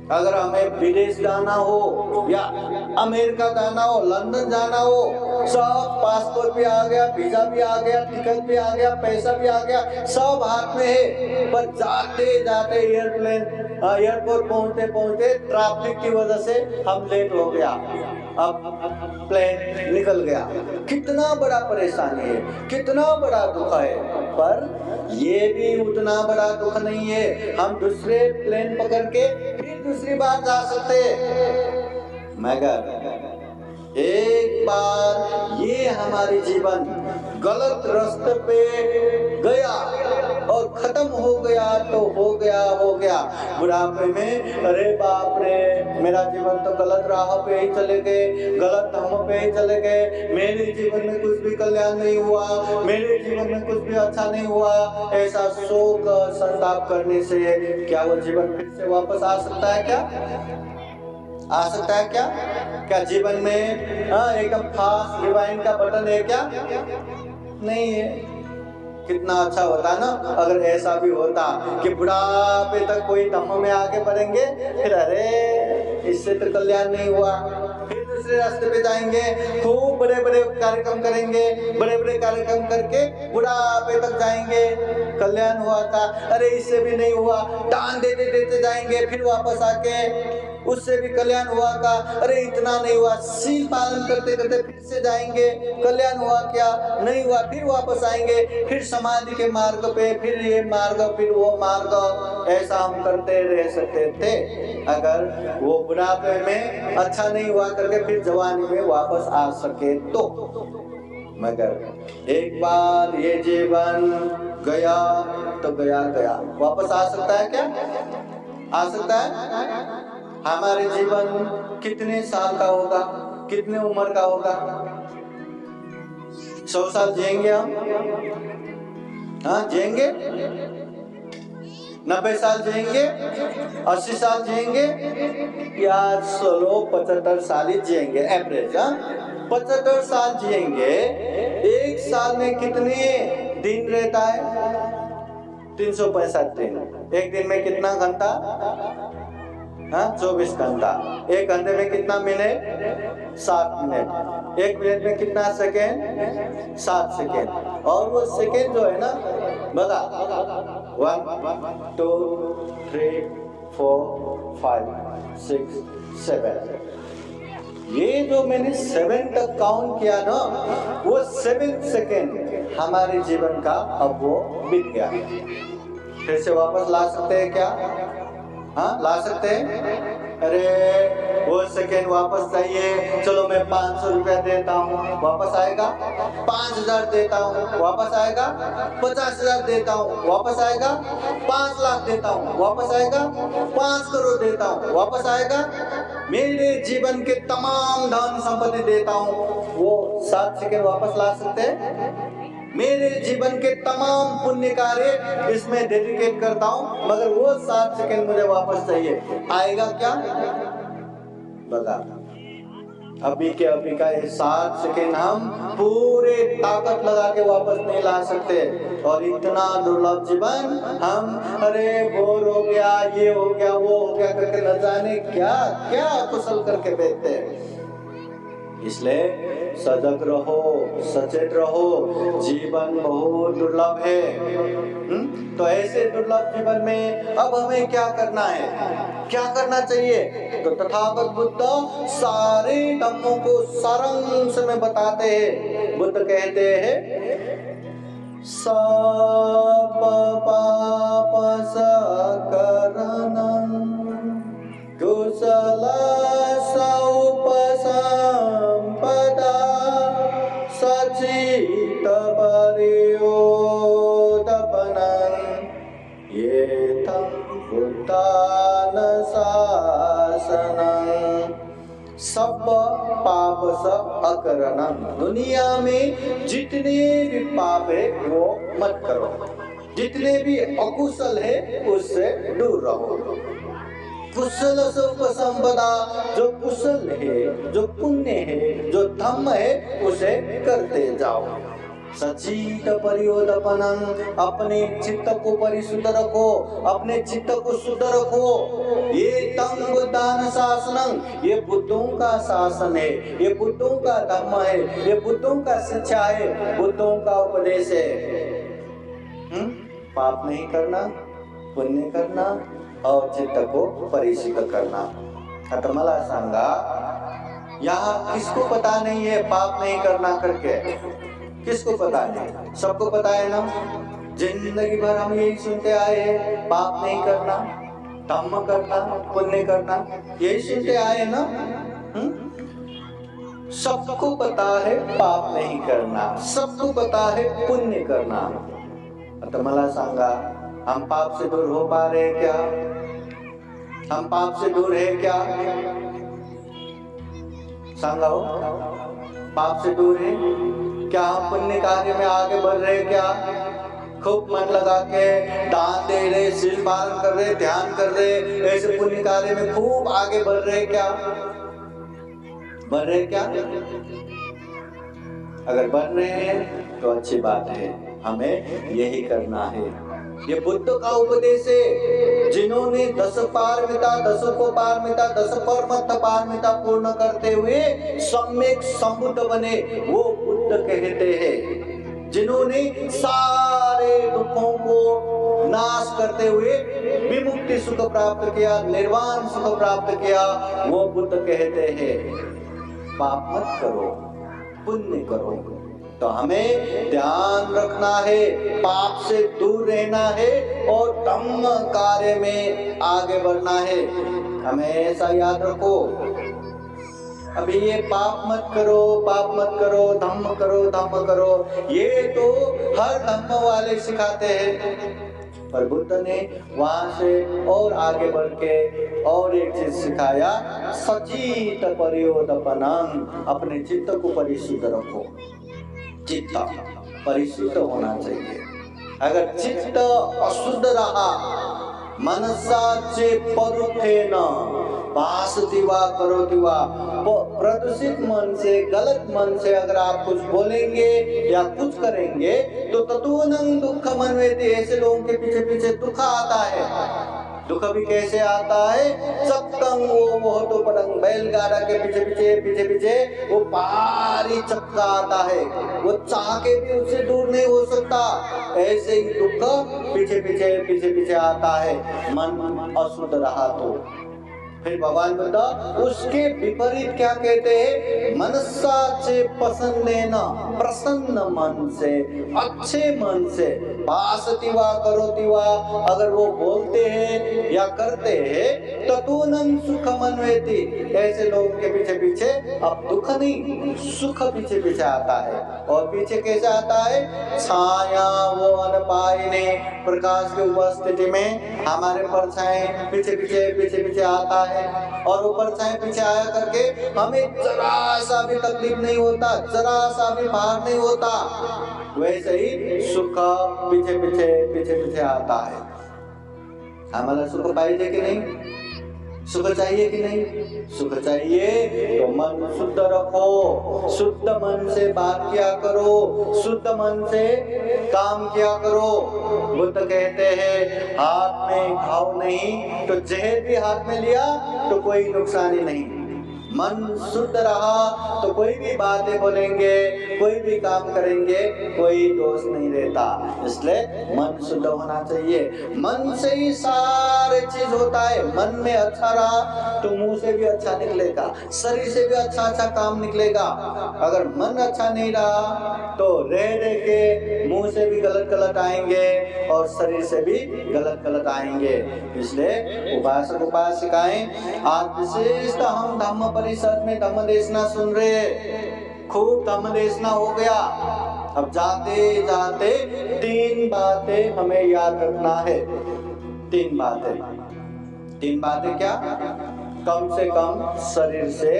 अगर हमें विदेश जाना हो या अमेरिका जाना हो, लंदन जाना हो, सब पासपोर्ट भी आ गया, वीजा भी आ गया, टिकट भी आ गया, पैसा भी आ गया, सब हाथ में है। पर जाते जाते एयरपोर्ट पहुंचते पहुंचते ट्रैफिक की वजह से हम लेट हो गया, अब प्लेन निकल गया। कितना बड़ा परेशानी है, कितना बड़ा दुख है। पर ये भी उतना बड़ा दुख नहीं है, हम दूसरे प्लेन पकड़ के फिर दूसरी बार जा सकते। मगर एक बार ये हमारी जीवन गलत रास्ते पे गया और खत्म हो गया तो हो गया। बुढ़ापे में अरे बाप रे, मेरा जीवन तो गलत राह पे ही चले गए, गलत धर्म पे ही चले गए, मेरे जीवन में कुछ भी कल्याण नहीं हुआ, मेरे जीवन में कुछ भी अच्छा नहीं हुआ। ऐसा शोक संताप करने से क्या वो जीवन फिर से वापस आ सकता है? क्या आ सकता है? क्या जीवन में एकदम फास्ट रिवाइंड का बटन है क्या? नहीं है। कितना अच्छा होता ना अगर ऐसा भी होता कि बुढ़ापे तक कोई धम्म में आगे बढ़ेंगे, फिर अरे इससे तो कल्याण नहीं हुआ, फिर दूसरे रास्ते पे जाएंगे, खूब बड़े बड़े कार्यक्रम करेंगे, बड़े बड़े कार्यक्रम करके बुढ़ापे तक जाएंगे, कल्याण हुआ था। अरे इससे भी नहीं हुआ, दान देते देते जाएंगे, फिर वापस आके उससे भी कल्याण हुआ का। अरे इतना नहीं हुआ, सील पालन करते करते फिर से जाएंगे, कल्याण हुआ क्या? नहीं हुआ, फिर वापस आएंगे, फिर समाधि के मार्ग पे, फिर ये मार्ग, फिर वो मार्ग। ऐसा हम करते रह सकते थे अगर वो बुढ़ापे में अच्छा नहीं हुआ करके फिर जवानी में वापस आ सके तो। मगर एक बार ये जीवन गया तो गया, वापस आ सकता है क्या? आ सकता है? हमारे जीवन कितने साल का होगा, कितने उम्र का होगा? 100 साल जिएंगे हम? हाँ जिएंगे? 90 साल जिएंगे? 80 साल जिएंगे? या 75 साल ही जिएंगे एवरेज? 75 साल जिएंगे। एक साल में कितने दिन रहता है? 365 दिन। एक दिन में कितना घंटा? 24 घंटा। एक घंटे में कितना मिनट? 7 मिनट। एक मिनट में कितना सेकेंड? 7 सेकेंड। और वो सेकेंड जो है ना, बता 1 2 3 4 5 6 7, ये जो मैंने 7 तक काउंट किया ना, वो 7 सेकेंड हमारे जीवन का अब वो बीत गया। फिर से वापस ला सकते हैं क्या? हाँ ला सकते हैं। अरे वो सेकेंड वापस चाहिए, चलो मैं 500 रुपया देता हूँ, वापस आएगा? 5000 देता हूँ, वापस आएगा? 50,000 देता हूँ, वापस आएगा? 5 लाख देता हूँ, वापस आएगा? 5 करोड़ देता हूँ, वापस आएगा? मेरे जीवन के तमाम धन संपत्ति देता हूँ, वो 7 सेकेंड वापस ला सकते हैं? मेरे जीवन के तमाम पुण्य कार्य इसमें डेडिकेट करता हूँ, मगर वो 7 सेकेंड मुझे वापस चाहिए, आएगा क्या? बता। अभी के अभी का ये 7 सेकेंड हम पूरे ताकत लगा के वापस नहीं ला सकते। और इतना दुर्लभ जीवन हम अरे बोर हो गया, ये हो गया, वो हो गया करके न जाने क्या क्या कुशल करके बैठते हैं। इसलिए सजग रहो, सचेत रहो, जीवन बहुत दुर्लभ है। तो ऐसे दुर्लभ जीवन में अब हमें क्या करना है, क्या करना चाहिए? तो तथागत बुद्ध सारे धम्मों को सारांश में बताते हैं। बुद्ध कहते हैं सब पाप सकरणं कुशल उपसंपदा सचित परियोदपनं येतं बुद्धान शासनं। सब पाप स अकरणं, दुनिया में जितने भी पाप है वो मत करो, जितने भी अकुशल है उससे दूर रहो। कुशल उपसंपदा, जो कुशल है, जो पुण्य है, जो धम्म है उसे करते जाओ। सचित परियोदपनं, अपने चित्त को परिशुद्ध रखो, अपने चित्त को शुद्ध रखो। ये तंग बुद्धान शासनं, ये बुद्धों का शासन है, ये बुद्धों का धम्म है, ये बुद्धों का शिक्षा है, बुद्धों का उपदेश है। पाप नहीं करना, पुण्य करना और चित्त को परिशुद्ध करना। आता मला सांगा, यहाँ किसको पता नहीं है पाप नहीं करना करके? किसको पता है? सबको पता है ना। जिंदगी भर हम यही सुनते आए हैं, पाप नहीं करना, धम्म करना, पुण्य करना, यही सुनते आए ना। सबको पता है पाप नहीं करना, सबको पता है पुण्य करना। आता मला सांगा, हम पाप से दूर हो पा रहे क्या? हम पाप से दूर है क्या? सांगा हो, पाप से दूर है क्या? हम पुण्य कार्य में आगे बढ़ रहे क्या? खूब मन लगा के दान दे रहे, शील पालन कर रहे, ध्यान कर रहे, ऐसे पुण्य कार्य में खूब आगे बढ़ रहे क्या? बढ़ रहे क्या? अगर बढ़ रहे हैं तो अच्छी बात है, हमें यही करना है। ये बुद्ध का उपदेश है। जिन्होंने 10 पारमिता, 10 को पारमिता, 10 परमत्थ पारमिता पूर्ण करते हुए सम्यक संबुद्ध बने, वो बुद्ध कहते हैं। जिन्होंने सारे दुखों को नाश करते हुए विमुक्ति सुख प्राप्त किया, निर्वाण सुख प्राप्त किया, वो बुद्ध कहते हैं पाप मत करो, पुण्य करो। तो हमें ध्यान रखना है, पाप से दूर रहना है और धम्म कार्य में आगे बढ़ना है। हमेशा याद रखो, अभी ये पाप मत करो, पाप मत करो, धम्म करो, धम्म करो, ये तो हर धम्म वाले सिखाते हैं। पर बुद्ध ने वहां से और आगे बढ़ के और एक चीज सिखाया, सचित परियोदपनं, अपने चित्त को परिशुद्ध रखो। चित्त परिशुद्ध होना चाहिए। अगर चित्त अशुद्ध रहा, मनसा चे परुथेन भासति वा करोति वा, प्रदूषित मन से, गलत मन से अगर आप कुछ बोलेंगे या कुछ करेंगे तो ततोनं दुख मनवेति, ऐसे लोगों के पीछे पीछे दुख आता है। दुख भी कैसे आता है? चक्कं वो तो पडंग, बैलगाड़ा के पीछे पीछे वो भारी चक्का आता है, वो चाह के भी उससे दूर नहीं हो सकता। ऐसे ही दुख पीछे पीछे आता है, मन अशुद्ध रहा तो। फिर भगवान बुद्ध उसके विपरीत क्या कहते हैं? मनसा से पसंदेना, प्रसन्न मन से, अच्छे मन से, भासति वा करोति वा, अगर वो बोलते हैं या करते हैं ततोनं सुख मनवेति, ऐसे लोगों के पीछे पीछे अब दुख नहीं, सुख पीछे पीछे आता है। और पीछे कैसे आता है? छाया वो अनपायने, प्रकाश की उपस्थिति में हमारे परछाई पीछे पीछे आता है, और वो परछाई पीछे आया करके हमें जरा सा भी तकलीफ नहीं होता, जरा सा भी भार नहीं होता। वैसे ही सुख पीछे पीछे आता है। हमारा सुख पाइए कि नहीं? सुख चाहिए कि नहीं? सुख चाहिए तो मन शुद्ध रखो, शुद्ध मन से बात किया करो, शुद्ध मन से काम किया करो। बुद्ध कहते हैं हाथ में घाव नहीं तो जहर भी हाथ में लिया तो कोई नुकसानी नहीं। मन शुद्ध रहा तो कोई भी बातें बोलेंगे, कोई भी काम करेंगे, कोई दोष नहीं रहता। इसलिए मन शुद्ध होना चाहिए। मन से ही सारे चीज होता है। मन में अच्छा रहा तो मुंह से भी अच्छा निकलेगा, शरीर से भी अच्छा अच्छा काम निकलेगा। अगर मन अच्छा नहीं रहा तो रह रह के मुंह से भी गलत गलत आएंगे और शरीर से भी गलत गलत आएंगे। इसलिए उपासक उपासिकाएं, आज विशेषतः हम धम्म परिषद में धम्म देशना सुन रहे, खूब धम्म देशना हो गया। अब जाते जाते 3 बातें हमें याद रखना है। 3 बातें क्या? कम से कम शरीर से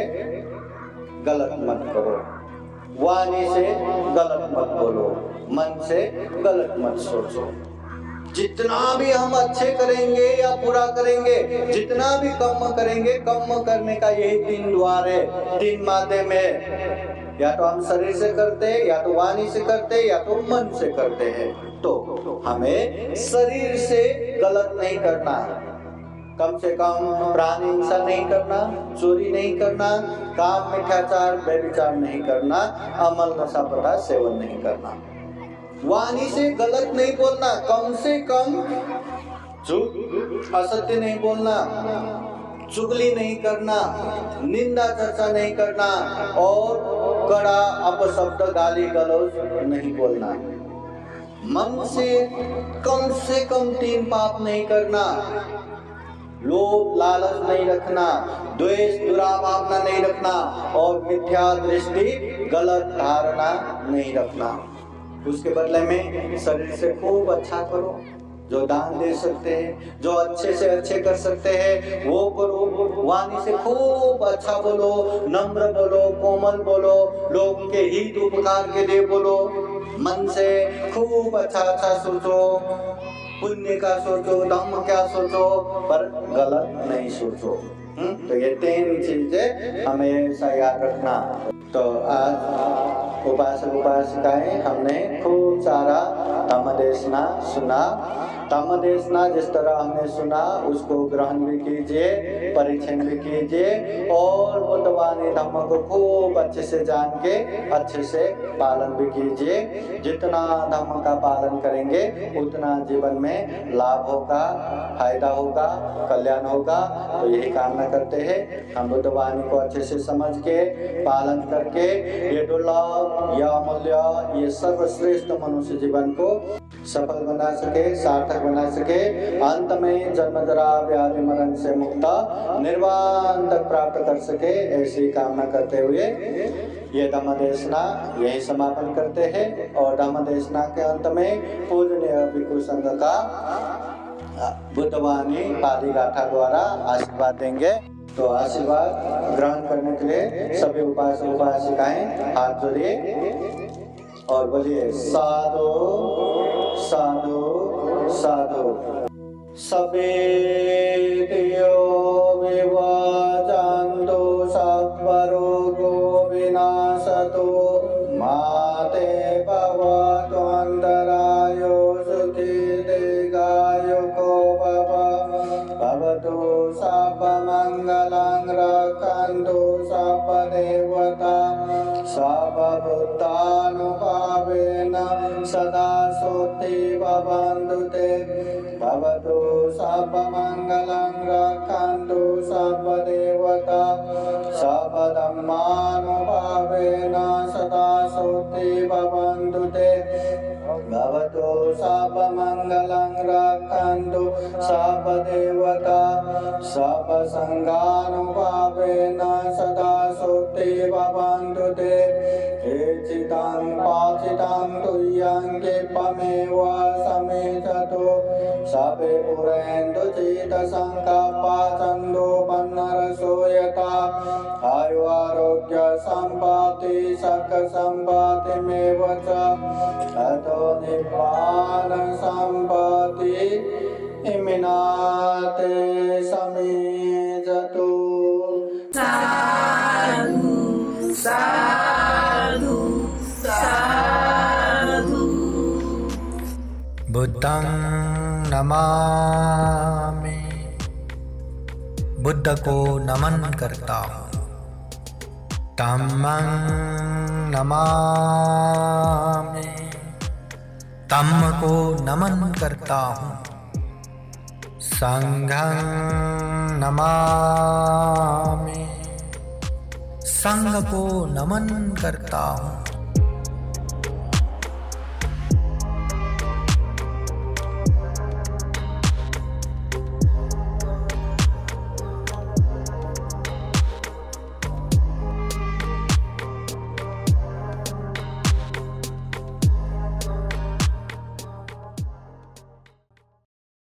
गलत मत करो, वाणी से गलत मत बोलो, मन से गलत मत सोचो। जितना भी हम अच्छे करेंगे या बुरा करेंगे, जितना भी कम करेंगे, कम करने का यही 3 द्वार है। 3 माध्यम है, या तो हम शरीर से करते हैं, या तो वाणी से करते हैं, या तो मन से करते हैं। तो हमें शरीर से गलत नहीं करना, कम से कम प्राणी हिंसा नहीं करना, चोरी नहीं करना, काम मिथ्याचार व्यभिचार नहीं करना, अमल नशापता सेवन नहीं करना। वाणी से गलत नहीं बोलना, कम से कम झूठ असत्य नहीं बोलना, चुगली नहीं करना, निंदा चर्चा नहीं करना और कड़ा अपशब्द गाली गलौज नहीं बोलना। मन से कम 3 पाप नहीं करना, लोभ लालच नहीं रखना, द्वेष दुराभावना नहीं रखना और मिथ्या दृष्टि गलत धारणा नहीं रखना। उसके बदले में शरीर से खूब अच्छा करो, जो दान दे सकते हैं, जो अच्छे से अच्छे कर सकते हैं वो करो। वाणी से खूब अच्छा बोलो, नम्र बोलो, कोमल बोलो, लोगों के हित उपकार के लिए बोलो। मन से खूब अच्छा अच्छा सोचो, पुण्य का सोचो, धर्म क्या सोचो, पर गलत नहीं सोचो। तो ये 3 चीजें हमेशा याद रखना। तो आज उपासक उपासिकाएं हमने खूब सारा धम्म देशना सुना। धम्म देशना जिस तरह हमने सुना उसको ग्रहण भी कीजिए, परीक्षण भी कीजिए और बुद्धवाणी धम्म को खूब अच्छे से जान के अच्छे से पालन भी कीजिए। जितना धम्म का पालन करेंगे उतना जीवन में लाभ होगा, फायदा होगा, कल्याण होगा। तो यही कामना करते हैं हम बुद्धवाणी को अच्छे से समझ के पालन करके ये दुर्लभ, यह अमूल्य, ये सर्वश्रेष्ठ मनुष्य जीवन को सफल बना सके, सार्थक बना सके। अंत में जन्म जरा व्याधि मरण से मुक्त निर्वाण तक प्राप्त कर सके, ऐसी कामना करते हुए ये धम्म देशना यही समापन करते हैं। और धम्म देशना के अंत में पूजनीय भिक्षु संघ का बुद्धवाणी पाली गाथा द्वारा आशीर्वाद देंगे। तो आशीर्वाद ग्रहण करने के लिए सभी उपासक उपासिकाएं हाथ जोड़िए और बोलिए साधु साधु साधु। सबे देयो विवाजान्तो सब्बरोगो विनाशतो माते भवतु अन्तरायो सुखी दीर्घायुको भवतु सर्वमङ्गलं रक्षन्तु सर्वदेवता सर्वभूतानुभावेन सदा सोति भवन्तु ते। भवतु सर्वमङ्गलं रक्षन्तु सर्वदेवता सर्वधर्मानुभावेन सदा सोति भवन्तु ते। भवतु सर्वमङ्गलं रक्षन्तु सर्वदेवता सर्वसङ्गानुभावेन सदा सोति भवन्तु ते। चितं पाचितं तुय्यं कृपमेव समेधतु सबे पुरेन्दु चित्तसङ्कल्पा छन्दोपन्नरसो यथा आयु आरोग्य सम्पत्ति सकल सम्पत्तिमेव च ततो निब्बान सम्पत्ति इमिनाते समेधतु। साधु साधु साधु। बुद्धं नमामि, बुद्ध को नमन करता हूँ। धम्मं नमामि। धम्म को नमन करता हूँ। संघं नमामि। संघ को नमन करता हूँ।